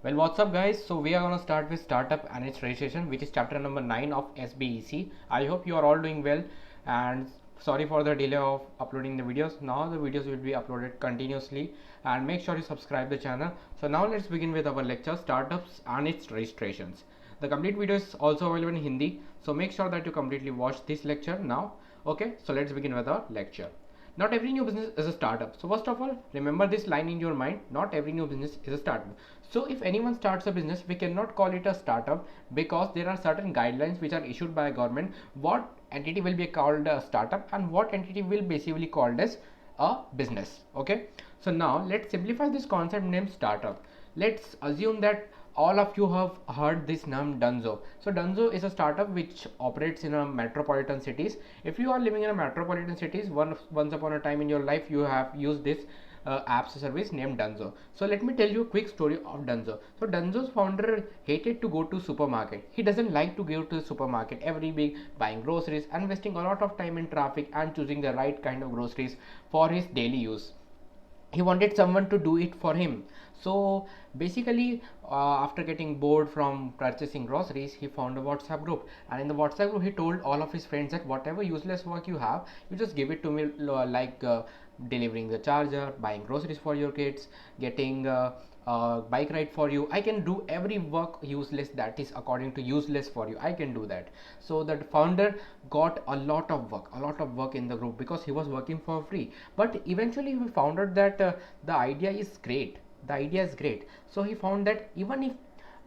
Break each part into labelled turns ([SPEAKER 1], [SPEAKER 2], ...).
[SPEAKER 1] Well, what's up, guys? So we are gonna start with startup and its registration, which is chapter number 9 of SBEC. I hope you are all doing well, and sorry for the delay of uploading the videos. Now the videos will be uploaded continuously, and make sure you subscribe the channel. So now let's begin with our lecture, startups and its registrations. The complete video is also available in Hindi, so make sure that you completely watch this lecture now. Okay, so let's begin with our lecture. Not every new business is a startup. So first of all, remember this line in your mind: not every new business is a startup. So if anyone starts a business, we cannot call it a startup because there are certain guidelines which are issued by a government what entity will be called a startup and what entity will basically called as a business. Okay, so now let's simplify this concept named startup. Let's assume that all of you have heard this name Dunzo. So Dunzo is a startup which operates in a metropolitan cities. If you are living in a metropolitan cities, once upon a time in your life you have used this apps service named Dunzo. So let me tell you a quick story of Dunzo. So Dunzo's founder hated to go to supermarket. He doesn't like to go to the supermarket every week buying groceries and wasting a lot of time in traffic and choosing the right kind of groceries for his daily use. He wanted someone to do it for him. So basically, after getting bored from purchasing groceries, he found a WhatsApp group, and in the WhatsApp group he told all of his friends that whatever useless work you have, you just give it to me, like delivering the charger, buying groceries for your kids, getting bike ride for you. I can do every work useless that is according to useless for you. I can do that. So that founder got a lot of work in the group because he was working for free. But eventually we found out that the idea is great. The idea is great. So he found that even if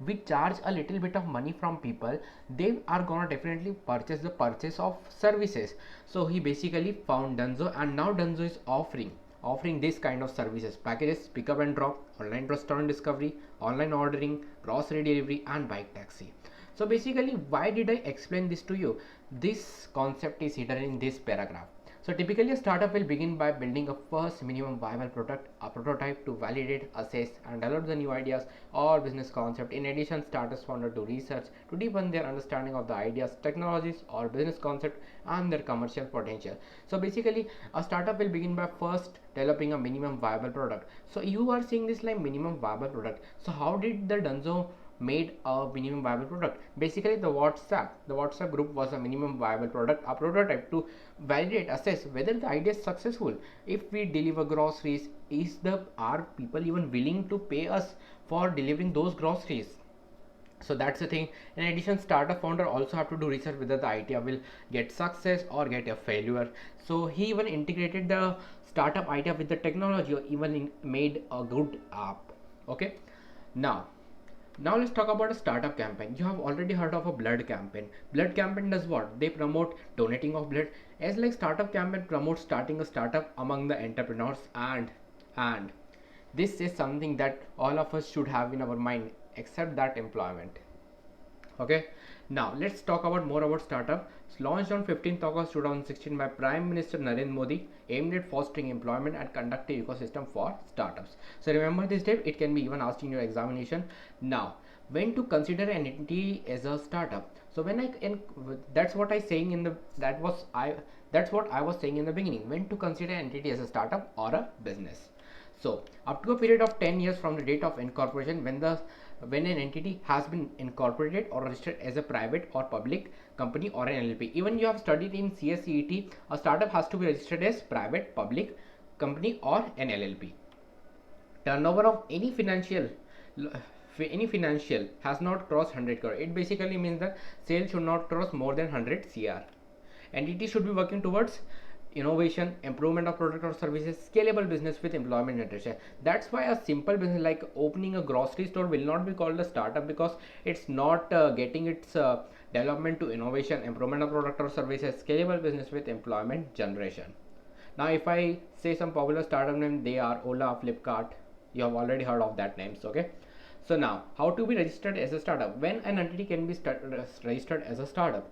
[SPEAKER 1] we charge a little bit of money from people, they are gonna definitely purchase of services. So he basically found Dunzo, and now Dunzo is offering this kind of services: packages, pick up and drop, online restaurant discovery, online ordering, grocery delivery, and bike taxi. So basically, why did I explain this to you? This concept is hidden in this paragraph. So typically a startup will begin by building a first minimum viable product, a prototype to validate, assess and develop the new ideas or business concept. In addition, startups founder do research to deepen their understanding of the ideas, technologies or business concept and their commercial potential. So basically a startup will begin by first developing a minimum viable product. So you are seeing this like minimum viable product. So how did the Dunzo made a minimum viable product? Basically the WhatsApp group was a minimum viable product, a prototype to validate, assess whether the idea is successful. If we deliver groceries, are people even willing to pay us for delivering those groceries? So that's the thing. In addition, startup founder also have to do research whether the idea will get success or get a failure. So he even integrated the startup idea with the technology or even made a good app. Okay, now let's talk about a startup campaign. You have already heard of a blood campaign. Blood campaign does what? They promote donating of blood. As like startup campaign promotes starting a startup among the entrepreneurs, and this is something that all of us should have in our mind, except that employment. Okay, now let's talk about more about startup. It's launched on 15th August 2016 by Prime Minister Narendra Modi, aimed at fostering employment and conductive ecosystem for startups. So remember this date, it can be even asked in your examination. Now, when to consider an entity as a startup? So when that's what I saying in the that's what I was saying in the beginning. When to consider an entity as a startup or a business? So up to a period of 10 years from the date of incorporation, when an entity has been incorporated or registered as a private or public company or an LLP. Even you have studied in CSCET, a startup has to be registered as private, public company or an LLP. Turnover of any financial has not crossed 100 crore. It basically means that sales should not cross more than 100 cr. Entity should be working towards innovation, improvement of product or services, scalable business with employment generation. That's why a simple business like opening a grocery store will not be called a startup, because it's not getting its development to innovation, improvement of product or services, scalable business with employment generation. Now if I say some popular startup name, they are Ola, Flipkart. You have already heard of that names. Okay, so now how to be registered as a startup? When an entity can be registered as a startup?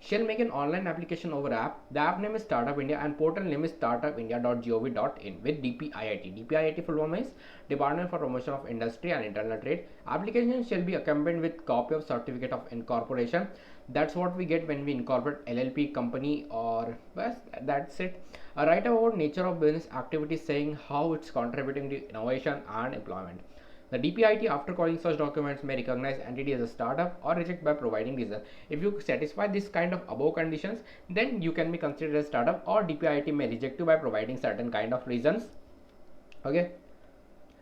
[SPEAKER 1] Shall make an online application over app. The app name is Startup India and portal name is startupindia.gov.in with DPIIT. DPIIT full form is Department for Promotion of Industry and Internal Trade. Application shall be accompanied with copy of certificate of incorporation. That's what we get when we incorporate LLP company, or best that's it. A write about nature of business activity saying how it's contributing to innovation and employment. The DPIT, after calling such documents, may recognize entity as a startup or reject by providing reason. If you satisfy this kind of above conditions, then you can be considered a startup, or DPIT may reject you by providing certain kind of reasons. Okay.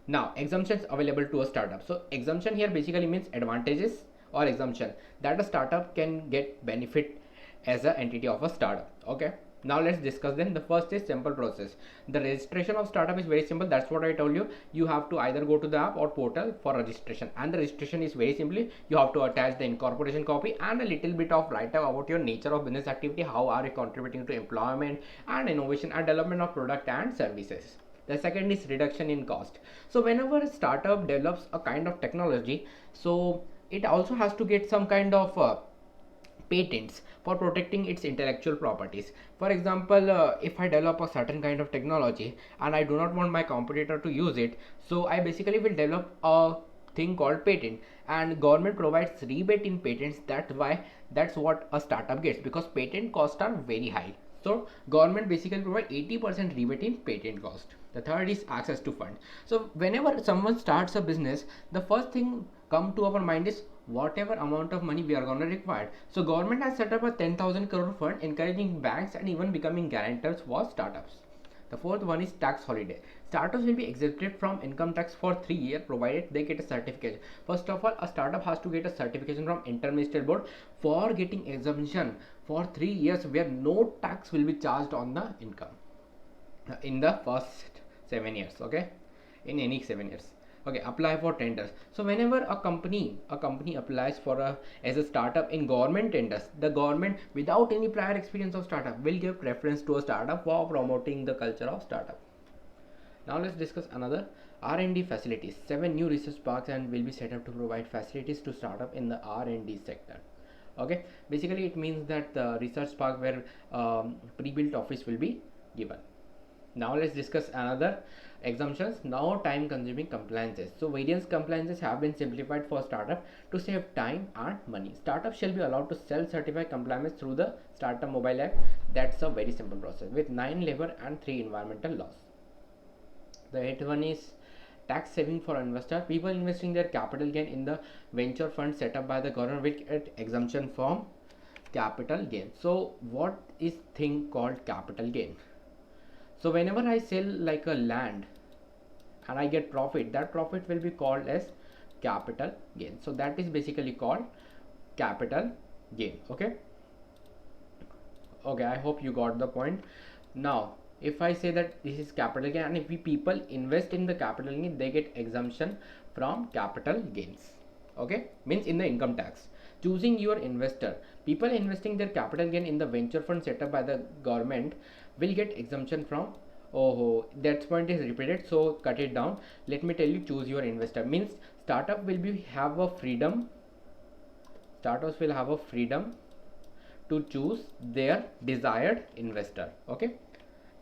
[SPEAKER 1] Now, exemptions available to a startup. So exemption here basically means advantages or exemption that a startup can get benefit as an entity of a startup. Okay. Now let's discuss them. The first is simple process. The registration of startup is very simple. That's what I told you. You have to either go to the app or portal for registration, and the registration is very simply, you have to attach the incorporation copy and a little bit of write up about your nature of business activity, how are you contributing to employment and innovation and development of product and services. The second is reduction in cost. So whenever a startup develops a kind of technology, so it also has to get some kind of patents for protecting its intellectual properties. For example, if I develop a certain kind of technology and I do not want my competitor to use it, so I basically will develop a thing called patent, and government provides rebate in patents. That's what a startup gets, because patent costs are very high. So government basically provide 80% rebate in patent cost. The third is access to fund. So whenever someone starts a business, the first thing come to our mind is whatever amount of money we are going to require. So government has set up a 10,000 crore fund encouraging banks and even becoming guarantors for startups. The fourth one is tax holiday. Startups will be exempted from income tax for 3 years provided they get a certificate. First of all, a startup has to get a certification from Interministerial Board for getting exemption for 3 years, where no tax will be charged on the income in the first 7 years. Okay, in any 7 years. Okay, apply for tenders. So whenever a company applies for as a startup in government tenders, the government, without any prior experience of startup, will give preference to a startup for promoting the culture of startup. Now let's discuss another R&D facilities. 7 new research parks and will be set up to provide facilities to startup in the R&D sector. Okay, basically it means that the research park where pre-built office will be given. Now let's discuss another exemptions. Now time consuming compliances. So various compliances have been simplified for startup to save time and money. Startup shall be allowed to self-certify compliance through the Startup Mobile app. That's a very simple process with 9 labor and 3 environmental laws. The 8th one is tax saving for investor. People investing their capital gain in the venture fund set up by the government will get exemption from capital gain. So what is thing called capital gain? So whenever I sell like a land and I get profit, that profit will be called as capital gain. So that is basically called capital gain. Okay, I hope you got the point. Now if I say that this is capital gain, and if people invest in the capital gain, they get exemption from capital gains. Okay, means in the income tax. Choosing your investor, people investing their capital gain in the venture fund set up by the government will get exemption from, oh, that point is repeated, so cut it down. Let me tell you, choose your investor means startups will have a freedom to choose their desired investor. Okay,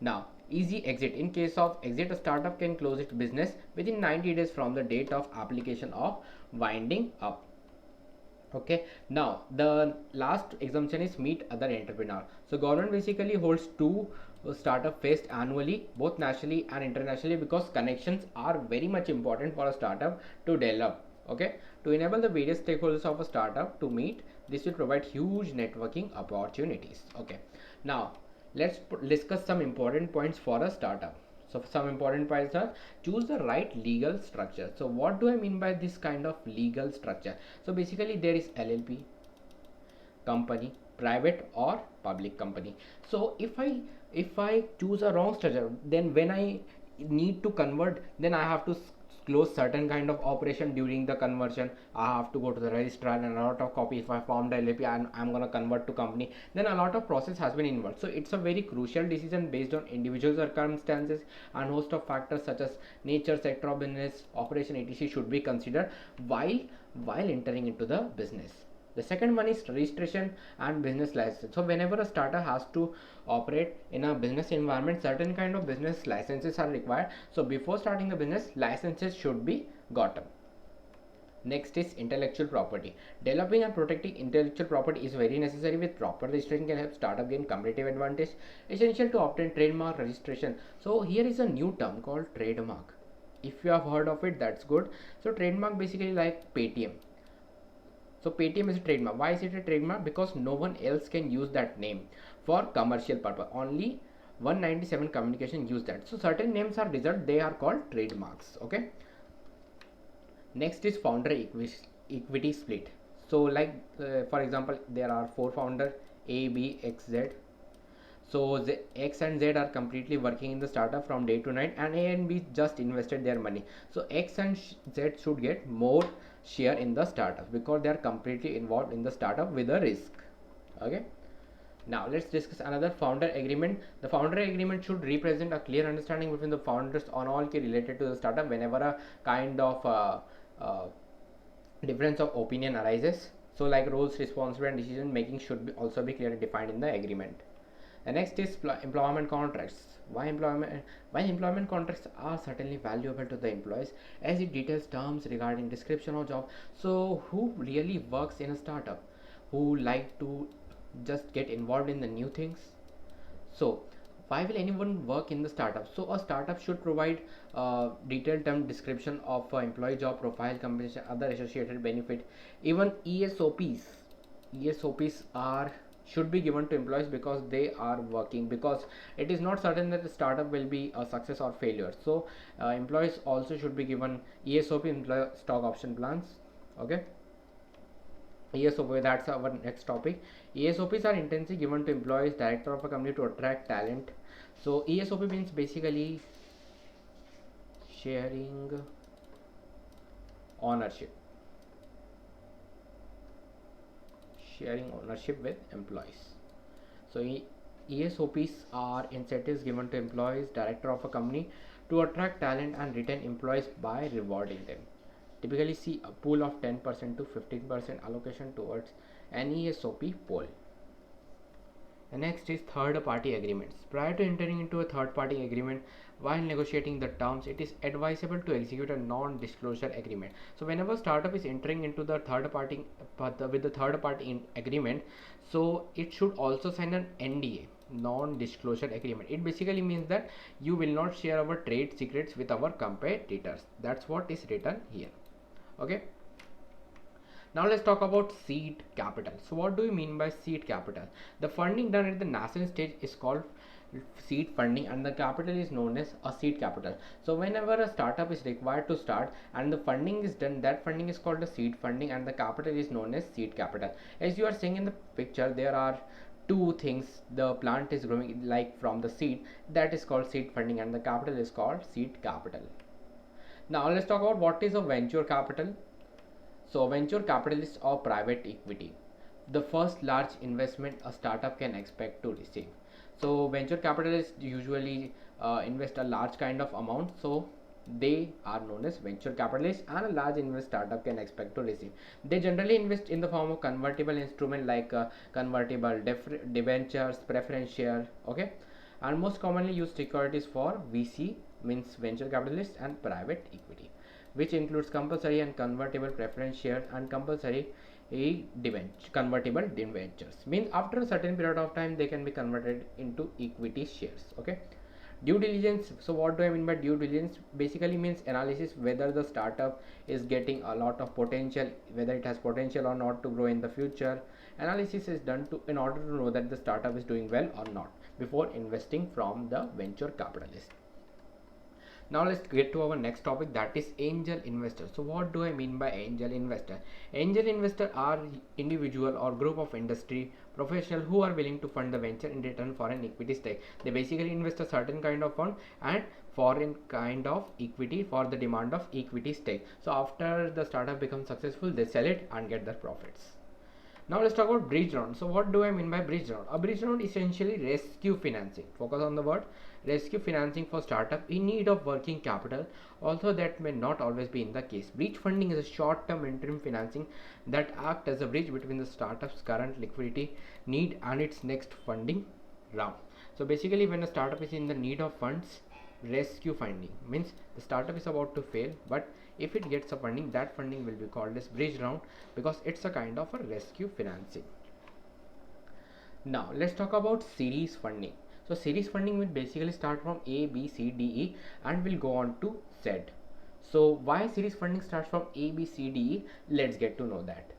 [SPEAKER 1] now easy exit. In case of exit, a startup can close its business within 90 days from the date of application of winding up. Okay, now the last exemption is meet other entrepreneur. So government basically holds 2 startup fest annually, both nationally and internationally, because connections are very much important for a startup to develop. Okay, to enable the various stakeholders of a startup to meet, this will provide huge networking opportunities. Okay, now let's discuss some important points for a startup. So some important points are: choose the right legal structure. So what do I mean by this kind of legal structure? So basically there is LLP, company, private or public company. So if I choose a wrong structure, then when I need to convert, then I have to close certain kind of operation. During the conversion, I have to go to the registrar and a lot of copy. If I formed LLP and I'm gonna convert to company, then a lot of process has been involved. So it's a very crucial decision based on individual circumstances and host of factors such as nature, sector of business, operation, etc. should be considered while entering into the business. The second one is registration and business license. So whenever a startup has to operate in a business environment, certain kind of business licenses are required. So before starting the business, licenses should be gotten. Next is intellectual property. Developing and protecting intellectual property is very necessary. With proper registration can help startup gain competitive advantage. Essential to obtain trademark registration. So here is a new term called trademark. If you have heard of it, that's good. So trademark basically like Paytm. So Paytm is a trademark. Why is it a trademark? Because no one else can use that name for commercial purpose. Only 197 communication use that. So certain names are reserved, they are called trademarks. Okay. Next is founder equity split. So like for example, there are 4 founder A, B, X, Z. So X and Z are completely working in the startup from day to night, and A and B just invested their money. So X and Z should get more share in the startup because they are completely involved in the startup with a risk. Okay. Now let's discuss another founder agreement. The founder agreement should represent a clear understanding between the founders on all key related to the startup whenever a kind of uh, difference of opinion arises. So like roles, responsibility and decision making should also be clearly defined in the agreement. The next is employment contracts. While employment contracts are certainly valuable to the employees as it details terms regarding description of job. So who really works in a startup? Who like to just get involved in the new things? So why will anyone work in the startup? So a startup should provide detailed term description of employee job profile, compensation, other associated benefit, even ESOPs are should be given to employees because they are working, because it is not certain that the startup will be a success or failure. So employees also should be given ESOP, employee stock option plans. Okay. ESOP, that's our next topic. ESOPs are intensely given to employees, director of a company to attract talent. So ESOP means basically sharing ownership. Sharing ownership with employees. So ESOPs are incentives given to employees, director of a company to attract talent and retain employees by rewarding them. Typically see a pool of 10% to 15% allocation towards an ESOP pool. The next is third party agreements. Prior to entering into a third party agreement, while negotiating the terms, it is advisable to execute a non-disclosure agreement. So whenever startup is entering into the third party with the third party agreement, so it should also sign an NDA, non-disclosure agreement. It basically means that you will not share our trade secrets with our competitors. That's what is written here. Okay. Now let's talk about seed capital. So what do you mean by seed capital? The funding done at the nascent stage is called seed funding and the capital is known as a seed capital. So whenever a startup is required to start and the funding is done, that funding is called a seed funding and the capital is known as seed capital. As you are seeing in the picture, there are two things. The plant is growing like from the seed, that is called seed funding, and the capital is called seed capital. Now let's talk about what is a venture capital. So venture capitalists or private equity, the first large investment a startup can expect to receive. So venture capitalists usually invest a large kind of amount, so they are known as venture capitalists, and a large invest startup can expect to receive. They generally invest in the form of convertible instrument like convertible debentures, preference share. Okay. And most commonly used securities for VC, means venture capitalists, and private equity, which includes compulsory and convertible preference shares and compulsory convertible debentures. Means after a certain period of time they can be converted into equity shares. Okay. Due diligence. So what do I mean by due diligence? Basically means analysis whether the startup is getting a lot of potential, whether it has potential or not to grow in the future. Analysis is done to in order to know that the startup is doing well or not before investing from the venture capitalist. Now let's get to our next topic, that is angel investor. So what do I mean by angel investor? Angel investor are individual or group of industry professional who are willing to fund the venture in return for an equity stake. They basically invest a certain kind of fund and foreign kind of equity for the demand of equity stake. So after the startup becomes successful, they sell it and get their profits. Now let's talk about bridge round. So what do I mean by bridge round? A bridge round is essentially rescue financing. Focus on the word rescue financing for startup in need of working capital. Although that may not always be in the case. Bridge funding is a short-term interim financing that acts as a bridge between the startup's current liquidity need and its next funding round. So basically when a startup is in the need of funds, rescue funding means the startup is about to fail, but if it gets a funding, that funding will be called as bridge round because it's a kind of a rescue financing. Now let's talk about series funding. So series funding will basically start from A, B, C, D, E and will go on to Z. So why series funding starts from A, B, C, D, E? Let's get to know that.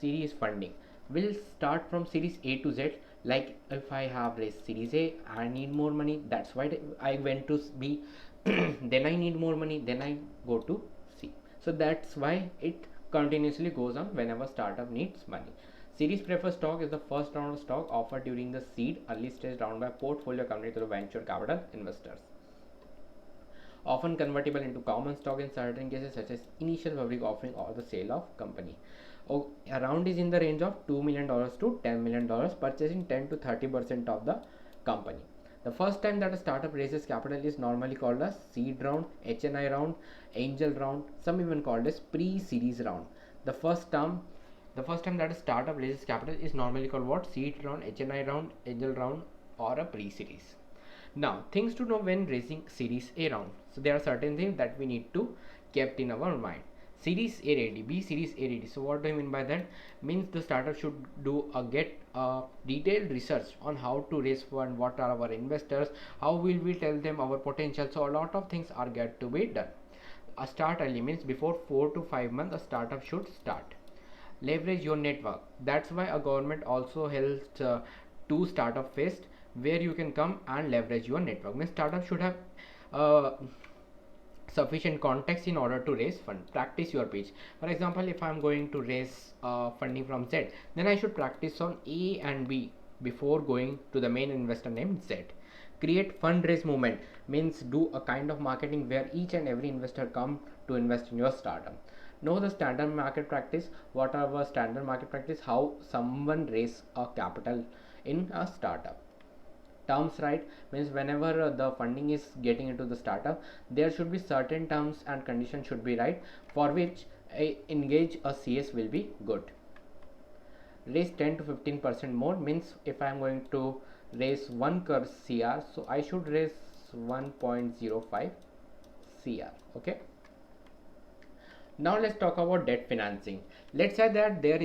[SPEAKER 1] Series funding will start from series A to Z. Like if I have raised series A, I need more money. That's why I went to B. Then I need more money. Then I go to C. So that's why it continuously goes on whenever startup needs money. Series preferred stock is the first round of stock offered during the seed early stage round by portfolio company to the venture capital investors, often convertible into common stock in certain cases such as initial public offering or the sale of company. A round is in the range of $2 million to $10 million, purchasing 10 to 30% of the company. The first time that a startup raises capital is normally called a seed round, HNI round, angel round, some even called as pre-series round. The first time that a startup raises capital is normally called what? Seed round, HNI round, angel round, or a pre-series. Now, things to know when raising series A round. So there are certain things that we need to kept in our mind. Series A ready, B series A ready. So what do I mean by that? Means the startup should get a detailed research on how to raise fund, what are our investors, how will we tell them our potential. So a lot of things are get to be done. A start early means before 4 to 5 months a startup should start. Leverage your network. That's why a government also helps to startup fest where you can come and leverage your network. Means startup should have uh, sufficient context in order to raise fund. Practice your pitch. For example, if I'm going to raise funding from Z, then I should practice on A and B before going to the main investor named Z. Create fundraise movement means do a kind of marketing where each and every investor come to invest in your startup. Know the standard market practice. What are our standard market practice? How someone raise a capital in a startup. Terms right means whenever the funding is getting into the startup, there should be certain terms and conditions should be right, for which engage a CS will be good. Raise 10 to 15% more means if I am going to raise 1 CR, so I should raise 1.05 CR. Okay. Now let's talk about debt financing. Let's say that there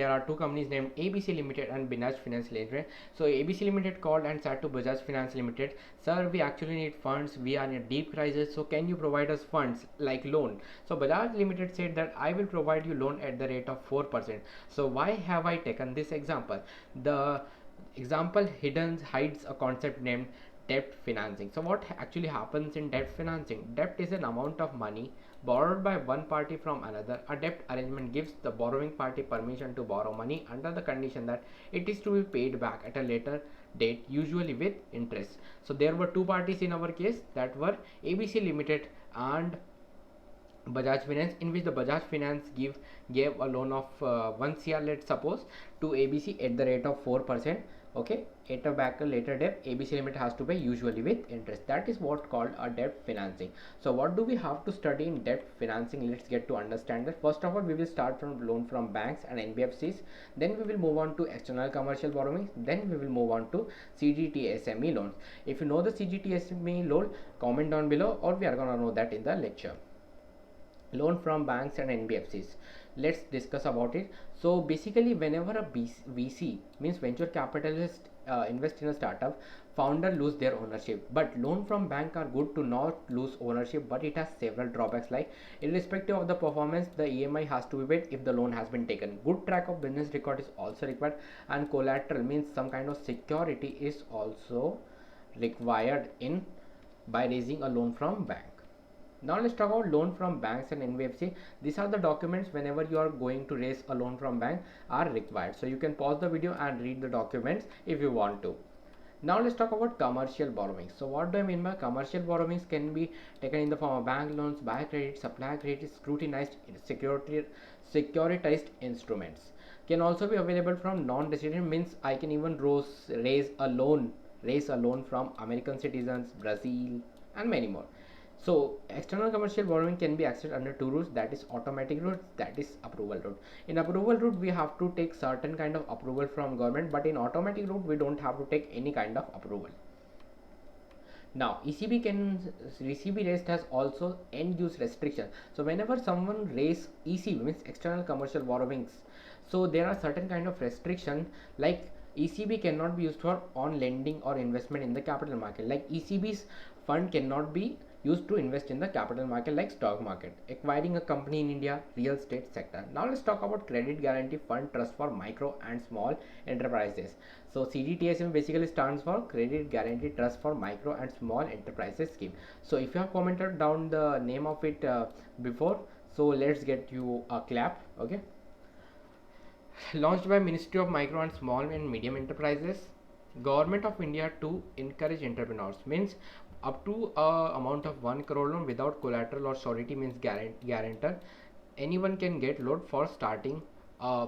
[SPEAKER 1] are two companies named ABC Limited and Bajaj Finance Limited. So ABC Limited called and said to Bajaj Finance Limited, "Sir, we actually need funds. We are in a deep crisis. So can you provide us funds like loan?" So Bajaj Limited said that I will provide you loan at the rate of 4%. So why have I taken this example? The example hides a concept named debt financing. So what actually happens in debt financing? Debt is an amount of money borrowed by one party from another. A debt arrangement gives the borrowing party permission to borrow money under the condition that it is to be paid back at a later date, usually with interest. So there were two parties in our case, that were ABC Limited and Bajaj Finance, in which the Bajaj Finance gave a loan of 1 CR, let's suppose, to ABC at the rate of 4%. Okay, at a back a later date, ABC Limited has to pay usually with interest. That is what called a debt financing. So what do we have to study in debt financing? Let's get to understand that. First of all, we will start from loan from banks and NBFCs. Then we will move on to external commercial borrowings. Then we will move on to CGTSME loans. If you know the CGTSME loan, comment down below, or we are gonna know that in the lecture. Loan from banks and NBFCs. Let's discuss about it. So basically, whenever a VC means venture capitalist invest in a startup, founder lose their ownership. But loan from bank are good to not lose ownership, but it has several drawbacks, like irrespective of the performance, the EMI has to be paid if the loan has been taken. Good track of business record is also required, and collateral means some kind of security is also required in by raising a loan from bank. Now let's talk about loan from banks and NBFC. These are the documents whenever you are going to raise a loan from bank are required. So you can pause the video and read the documents if you want to. Now let's talk about commercial borrowings. So what do I mean by commercial borrowings? Can be taken in the form of bank loans, buyer credit, supplier credit, scrutinized, securitized instruments. Can also be available from non-resident, means I can even raise a loan from American citizens, Brazil, and many more. So external commercial borrowing can be accessed under two routes, that is automatic route, that is approval route. In approval route, we have to take certain kind of approval from government, but in automatic route, we don't have to take any kind of approval. Now ECB raised has also end use restriction. So whenever someone raise ECB means external commercial borrowings, so there are certain kind of restriction, like ECB cannot be used for on lending or investment in the capital market. Like ECB's fund cannot be used to invest in the capital market like stock market, acquiring a company in India, real estate sector. Now let's talk about credit guarantee fund trust for micro and small enterprises. So CGTSM basically stands for credit guarantee trust for micro and small enterprises scheme. So if you have commented down the name of it before, so let's get you a clap. Okay, launched by Ministry of Micro and Small and Medium Enterprises, Government of India to encourage entrepreneurs, means up to amount of 1 crore loan without collateral or surety, means guarantor. Anyone can get loan for starting a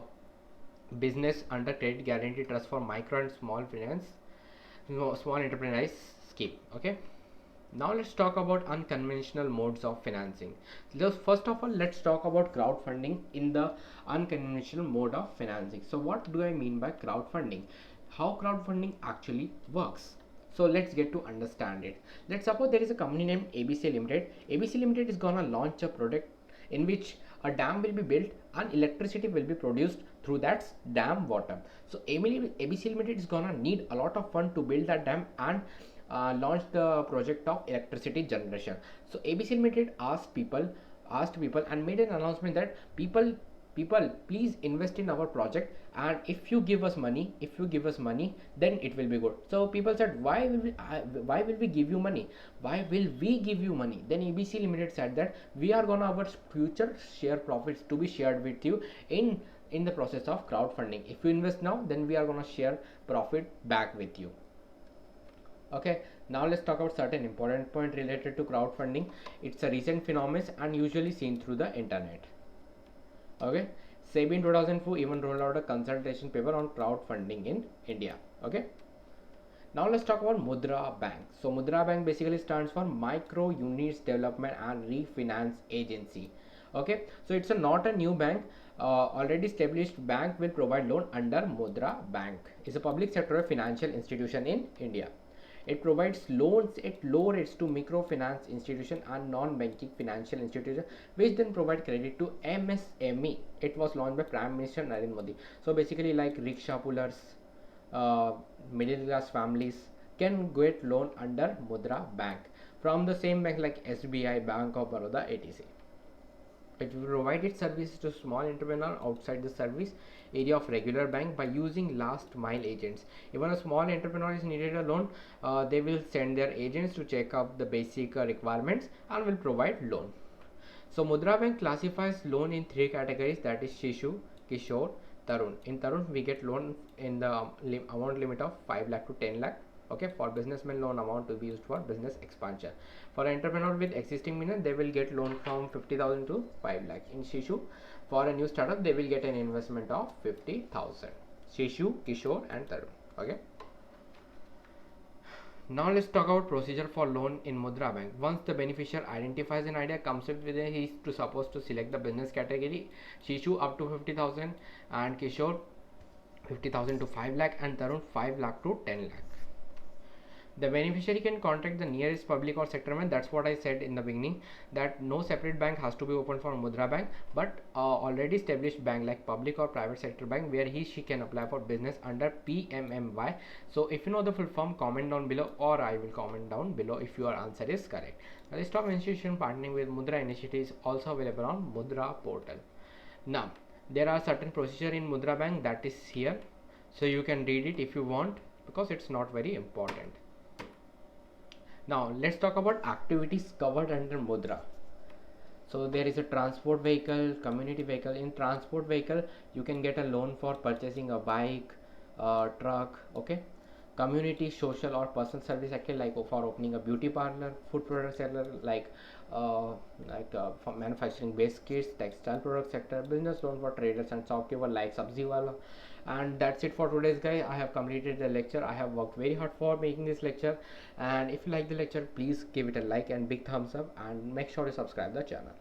[SPEAKER 1] business under credit guarantee trust for micro and small finance, small enterprise scheme. Okay, now let's talk about unconventional modes of financing. First of all, let's talk about crowdfunding in the unconventional mode of financing. So what do I mean by crowdfunding? How crowdfunding actually works? So let's get to understand it. Let's suppose there is a company named ABC Limited. ABC Limited is gonna launch a product in which a dam will be built and electricity will be produced through that dam water. So ABC Limited is gonna need a lot of fund to build that dam and launch the project of electricity generation. So ABC Limited asked people and made an announcement that people please invest in our project, and if you give us money, then it will be good. So people said, why will we give you money? Why will we give you money? Then ABC Limited said that we are gonna our future share profits to be shared with you in the process of crowdfunding. If you invest now, then we are gonna share profit back with you. Okay, now let's talk about certain important point related to crowdfunding. It's a recent phenomenon and usually seen through the internet. Okay, SEBI in 2004 even rolled out a consultation paper on crowdfunding in India. Okay, now let's talk about Mudra Bank. So Mudra Bank basically stands for Micro Units Development and Refinance Agency. Okay, so it's not a new bank. Already established bank will provide loan under Mudra Bank. It's a public sector financial institution in India. It provides loans at low rates to microfinance institutions and non-banking financial institutions, which then provide credit to MSME. It was launched by Prime Minister Narendra Modi. So basically, like rickshaw pullers, middle class families can get loan under Mudra Bank from the same bank like SBI, Bank of Baroda, etc. It will provide its services to small entrepreneur outside the service area of regular bank by using last mile agents. Even a small entrepreneur is needed a loan, they will send their agents to check up the basic requirements and will provide loan. So Mudra Bank classifies loan in 3 categories, that is Shishu, Kishore, Tarun. In Tarun we get loan in the amount limit of 5 lakh to 10 lakh. Okay, for businessmen loan amount to be used for business expansion. For entrepreneur with existing business, they will get loan from 50,000 to 5 lakh. In Shishu, for a new startup, they will get an investment of 50,000. Shishu, Kishore and Tarun. Okay. Now let's talk about procedure for loan in Mudra Bank. Once the beneficiary identifies an idea, comes up with it, he is supposed to select the business category. Shishu up to 50,000 and Kishore 50,000 to 5 lakh and Tarun 5 lakh to 10 lakh. The beneficiary can contact the nearest public or sector bank. That's what I said in the beginning, that no separate bank has to be opened for Mudra Bank, but already established bank like public or private sector bank where she can apply for business under PMMY. So if you know the full form, comment down below, or I will comment down below if your answer is correct. Now, this top institution partnering with Mudra initiative is also available on Mudra portal. Now there are certain procedure in Mudra Bank that is here, so you can read it if you want, because it's not very important. Now let's talk about activities covered under Mudra. So there is a transport vehicle, community vehicle. In transport vehicle, you can get a loan for purchasing a bike, truck. Okay, community, social or personal service active, like for opening a beauty parlor, food product seller, like for manufacturing biscuits, textile product sector, business loan for traders and shopkeeper like Sabzi Wala. And that's it for today's guys. I have completed the lecture. I have worked very hard for making this lecture, and if you like the lecture, please give it a like and big thumbs up, and make sure to subscribe the channel.